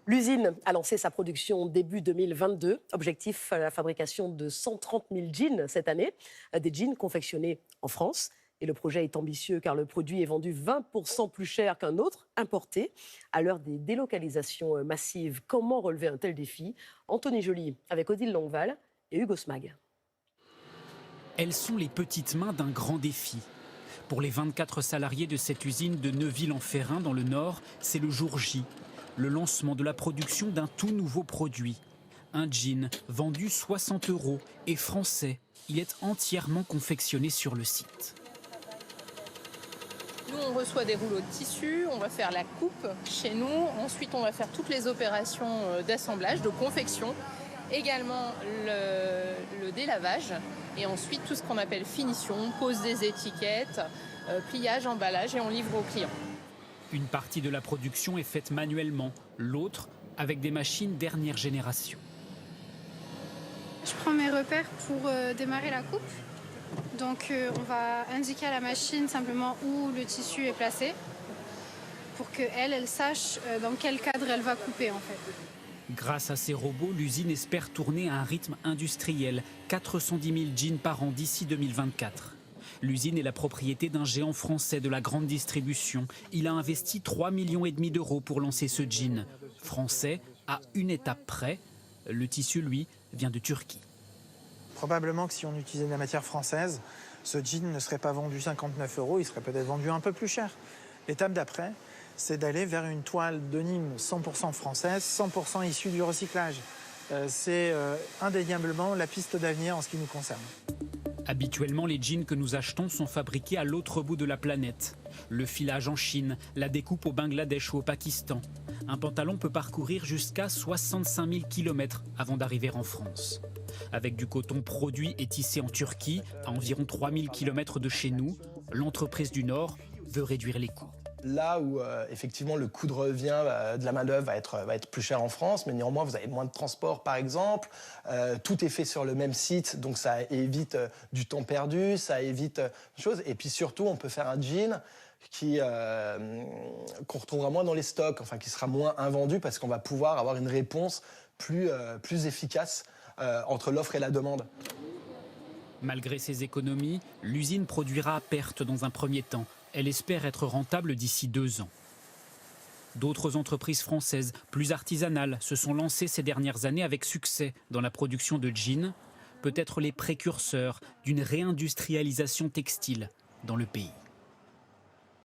L'usine a lancé sa production début 2022. Objectif, la fabrication de 130 000 jeans cette année. Des jeans confectionnés en France. Et le projet est ambitieux car le produit est vendu 20% plus cher qu'un autre, importé. À l'heure des délocalisations massives, comment relever un tel défi? Anthony Joly avec Odile Longval et Hugo Smag. Elles sont les petites mains d'un grand défi. Pour les 24 salariés de cette usine de Neuville-en-Ferrin dans le Nord, c'est le jour J. Le lancement de la production d'un tout nouveau produit. Un jean vendu 60 € et français. Il est entièrement confectionné sur le site. Nous, on reçoit des rouleaux de tissu, on va faire la coupe chez nous. Ensuite, on va faire toutes les opérations d'assemblage, de confection. Également le délavage. Et ensuite, tout ce qu'on appelle finition, pose des étiquettes, pliage, emballage et on livre aux clients. Une partie de la production est faite manuellement, l'autre avec des machines dernière génération. Je prends mes repères pour démarrer la coupe. Donc on va indiquer à la machine simplement où le tissu est placé pour qu'elle sache dans quel cadre elle va couper en fait. Grâce à ces robots, l'usine espère tourner à un rythme industriel, 410 000 jeans par an d'ici 2024. L'usine est la propriété d'un géant français de la grande distribution. Il a investi 3,5 millions d'euros pour lancer ce jean. Français, à une étape près, le tissu, lui, vient de Turquie. Probablement que si on utilisait de la matière française, ce jean ne serait pas vendu 59 €, il serait peut-être vendu un peu plus cher. L'étape d'après, c'est d'aller vers une toile de Nîmes 100% française, 100% issue du recyclage. C'est indéniablement la piste d'avenir en ce qui nous concerne. Habituellement, les jeans que nous achetons sont fabriqués à l'autre bout de la planète. Le filage en Chine, la découpe au Bangladesh ou au Pakistan. Un pantalon peut parcourir jusqu'à 65 000 km avant d'arriver en France. Avec du coton produit et tissé en Turquie, à environ 3 000 km de chez nous, l'entreprise du Nord veut réduire les coûts. Là où effectivement le coût de revient de la main-d'œuvre va être plus cher en France, mais néanmoins vous avez moins de transport par exemple. Tout est fait sur le même site, donc ça évite du temps perdu, ça évite des choses. Et puis surtout, on peut faire un jean qu'on retrouvera moins dans les stocks, enfin qui sera moins invendu parce qu'on va pouvoir avoir une réponse plus efficace entre l'offre et la demande. Malgré ces économies, l'usine produira à perte dans un premier temps. Elle espère être rentable d'ici 2 ans. D'autres entreprises françaises, plus artisanales, se sont lancées ces dernières années avec succès dans la production de jeans, peut-être les précurseurs d'une réindustrialisation textile dans le pays.